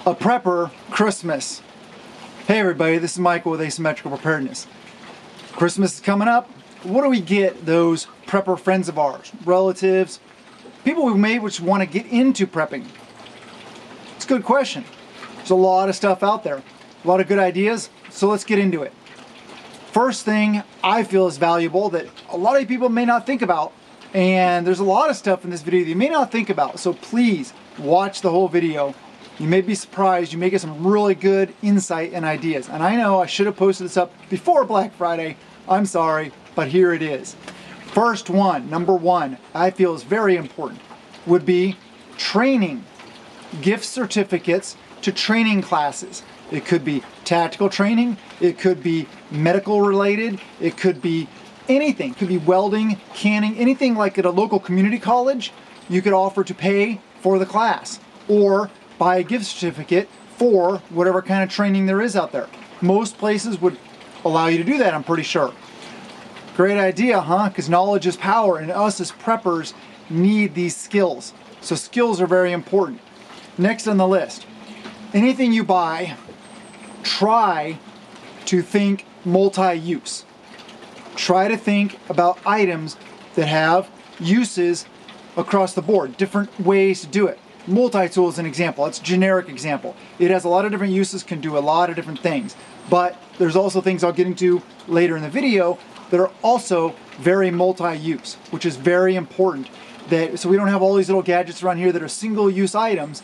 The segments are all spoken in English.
A prepper Christmas. Hey everybody, this is Michael with Asymmetrical Preparedness. Christmas is coming up. What do we get those prepper friends of ours, relatives, people we may which want to get into prepping? It's a good question. There's a lot of stuff out there, a lot of good ideas, so let's get into it. First thing I feel is valuable that a lot of people may not think about, and there's a lot of stuff in this video that you may not think about, so please watch the whole video. You may be surprised, you may get some really good insight and ideas. And I know I should have posted this up before Black Friday, I'm sorry, but here it is. First one, number one, I feel is very important, would be training. Gift certificates to training classes. It could be tactical training, it could be medical related, it could be anything. It could be welding, canning, anything like at a local community college, you could offer to pay for the class or buy a gift certificate for whatever kind of training there is out there. Most places would allow you to do that, I'm pretty sure. Great idea, huh? Because knowledge is power, and us as preppers need these skills. So skills are very important. Next on the list, anything you buy, try to think multi-use. Try to think about items that have uses across the board, different ways to do it. Multi-tool is an example, it's a generic example. It has a lot of different uses, can do a lot of different things. But there's also things I'll get into later in the video that are also very multi-use, which is very important. So we don't have all these little gadgets around here that are single-use items.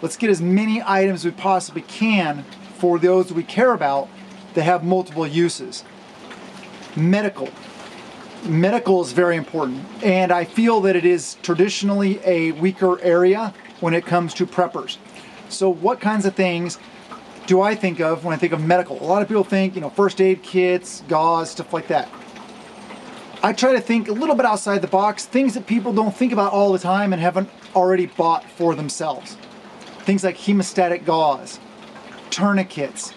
Let's get as many items as we possibly can for those we care about that have multiple uses. Medical. Medical is very important, and I feel that it is traditionally a weaker area when it comes to preppers. So what kinds of things do I think of when I think of medical? A lot of people think, first aid kits, gauze, stuff like that. I try to think a little bit outside the box, things that people don't think about all the time and haven't already bought for themselves. Things like hemostatic gauze, tourniquets,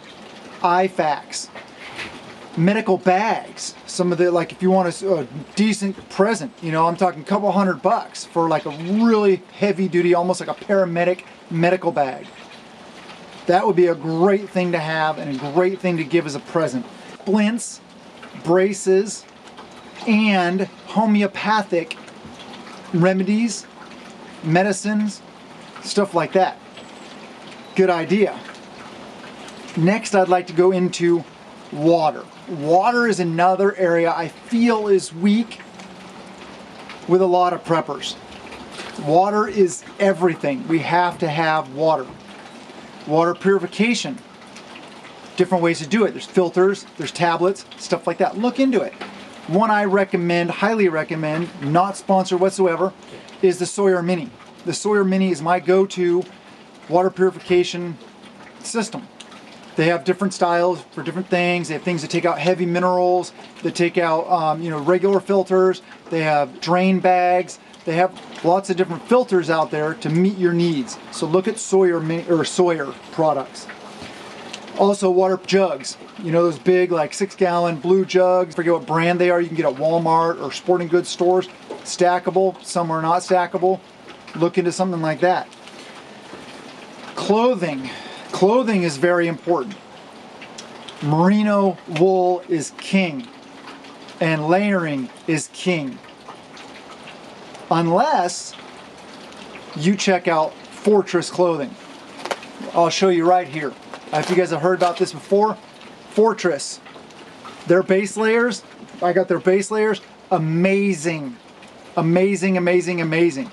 IFAKs, medical bags. Some of the, like if you want a decent present, I'm talking a couple $100 for like a really heavy duty, almost like a paramedic medical bag. That would be a great thing to have and a great thing to give as a present. Splints, braces, and homeopathic remedies, medicines, stuff like that. Good idea. Next, I'd like to go into water. Water is another area I feel is weak with a lot of preppers. Water is everything. We have to have water. Water purification. Different ways to do it. There's filters, there's tablets, stuff like that. Look into it. One I recommend, highly recommend, not sponsored whatsoever, is the Sawyer Mini. The Sawyer Mini is my go-to water purification system. They have different styles for different things. They have things that take out heavy minerals, that take out regular filters. They have drain bags. They have lots of different filters out there to meet your needs. So look at Sawyer products. Also water jugs. Those big like 6-gallon blue jugs. Forget what brand they are. You can get at Walmart or sporting goods stores. Stackable. Some are not stackable. Look into something like that. Clothing. Clothing is very important. Merino wool is king, and layering is king. Unless you check out Fortress clothing. I'll show you right here. If you guys have heard about this before, Fortress, their base layers, I got their base layers, amazing. Amazing, amazing, amazing.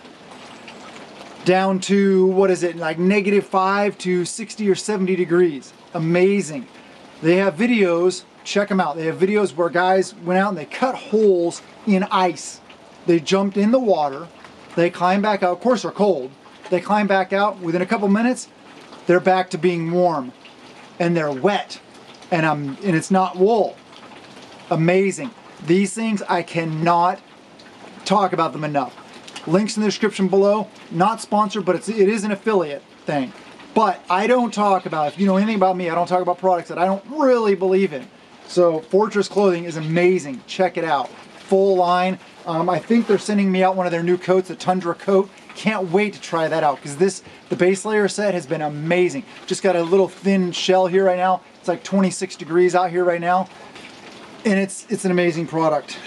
Down to, what is it, like -5 to 60 or 70 degrees. Amazing. They have videos, check them out. They have videos where guys went out and they cut holes in ice. They jumped in the water, they climbed back out, of course they're cold, they climb back out, within a couple minutes, they're back to being warm. And they're wet, and it's not wool. Amazing. These things, I cannot talk about them enough. Links in the description below. Not sponsored, but it is an affiliate thing. But I don't talk about, if you know anything about me, I don't talk about products that I don't really believe in. So Fortress clothing is amazing. Check it out. Full line. I think they're sending me out one of their new coats, a Tundra coat. can't wait to try that out because the base layer set has been amazing. Just got a little thin shell here right now. It's like 26 degrees out here right now. And it's an amazing product.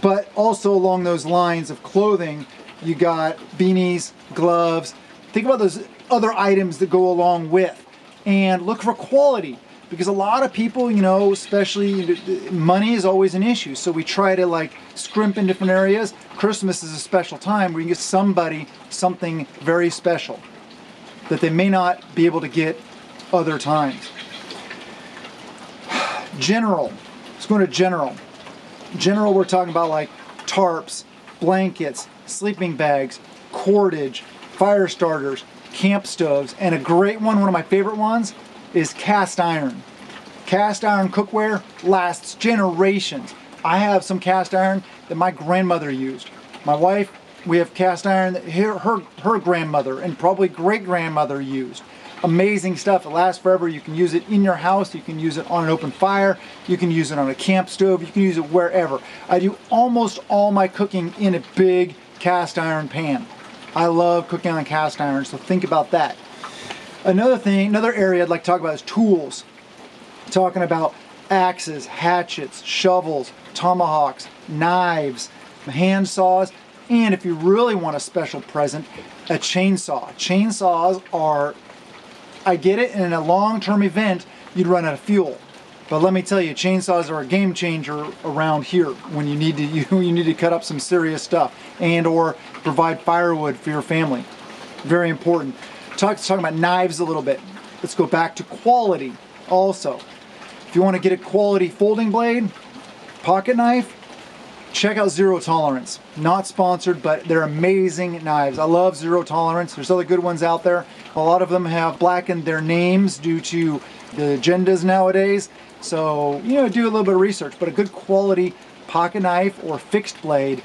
But also along those lines of clothing, you got beanies, gloves. Think about those other items that go along with. And look for quality. Because a lot of people, you know, especially money is always an issue. So we try to like scrimp in different areas. Christmas is a special time where you can get somebody something very special that they may not be able to get other times. General. Let's go into general. General, we're talking about like tarps, blankets, sleeping bags, cordage, fire starters, camp stoves, and a great one of my favorite ones, is cast iron. Cast iron cookware lasts generations. I have some cast iron that my grandmother used. My wife, we have cast iron that her grandmother and probably great grandmother used. Amazing stuff. It lasts forever. You can use it in your house. You can use it on an open fire. You can use it on a camp stove. You can use it wherever. I do almost all my cooking in a big cast iron pan. I love cooking on cast iron, so think about that. Another area I'd like to talk about is tools. Talking about axes, hatchets, shovels, tomahawks, knives, hand saws, and if you really want a special present, a chainsaw. Chainsaws are, I get it, in a long-term event, you'd run out of fuel. But let me tell you, chainsaws are a game changer around here when you need to cut up some serious stuff and or provide firewood for your family. Very important. Talking about knives a little bit. Let's go back to quality also. If you want to get a quality folding blade, pocket knife, check out Zero Tolerance. Not sponsored, but they're amazing knives. I love Zero Tolerance. There's other good ones out there. A lot of them have blackened their names due to the agendas nowadays. So, you know, do a little bit of research, but a good quality pocket knife or fixed blade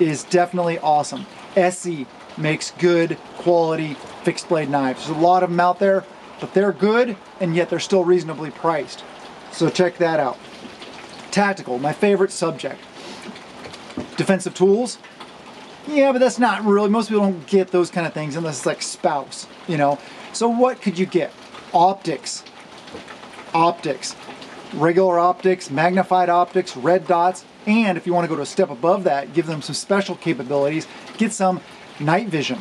is definitely awesome. Essie makes good quality fixed blade knives. There's a lot of them out there, but they're good and yet they're still reasonably priced. So check that out. Tactical, my favorite subject. Defensive tools. Yeah, but that's not really, most people don't get those kind of things unless it's like spouse, you know. So what could you get? Optics. Optics. Regular optics, magnified optics, red dots, and if you want to go to a step above that, give them some special capabilities, get some night vision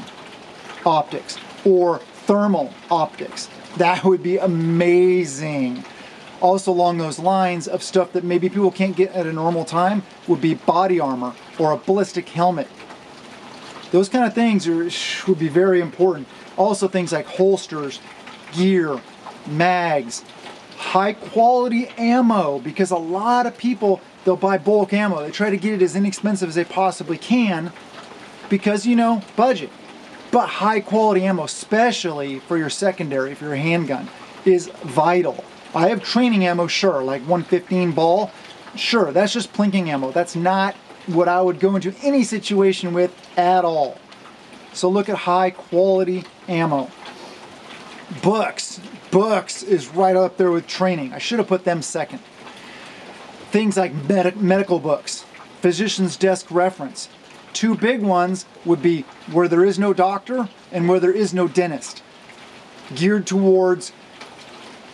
optics or thermal optics. That would be amazing. Also along those lines of stuff that maybe people can't get at a normal time would be body armor or a ballistic helmet. Those kind of things would be very important. Also things like holsters, gear, mags, high quality ammo, because a lot of people, they'll buy bulk ammo. They try to get it as inexpensive as they possibly can because, you know, budget. But high quality ammo, especially for your secondary, for your handgun, is vital. I have training ammo, sure, like 115 ball. Sure, that's just plinking ammo. That's not what I would go into any situation with at all. So look at high quality ammo. Books. Books is right up there with training. I should have put them second. Things like medical books, physician's desk reference. Two big ones would be Where There Is No Doctor and Where There Is No Dentist. Geared towards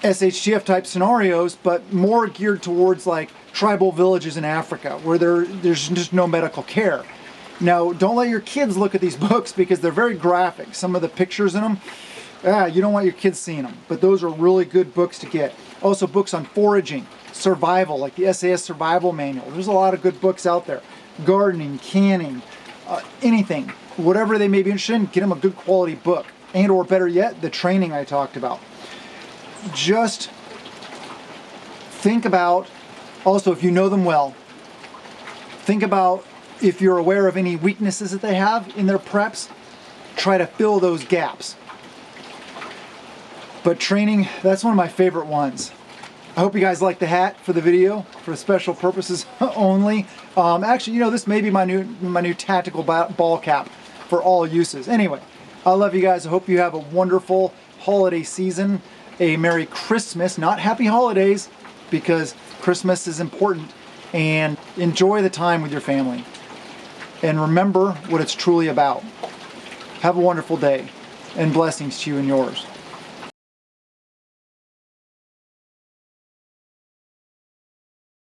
SHTF type scenarios, but more geared towards like tribal villages in Africa where there's just no medical care. Now, don't let your kids look at these books because they're very graphic. Some of the pictures in them, you don't want your kids seeing them, but those are really good books to get. Also books on foraging, survival, like the SAS Survival Manual. There's a lot of good books out there. Gardening, canning, anything, whatever they may be interested in, get them a good quality book. And or better yet, the training I talked about. Just think about, also if you know them well, think about if you're aware of any weaknesses that they have in their preps, try to fill those gaps. But training, that's one of my favorite ones. I hope you guys like the hat for the video, for special purposes only. Actually, you know, this may be my new tactical ball cap for all uses. Anyway, I love you guys. I hope you have a wonderful holiday season. A Merry Christmas, not Happy Holidays, because Christmas is important. And enjoy the time with your family. And remember what it's truly about. Have a wonderful day, and blessings to you and yours.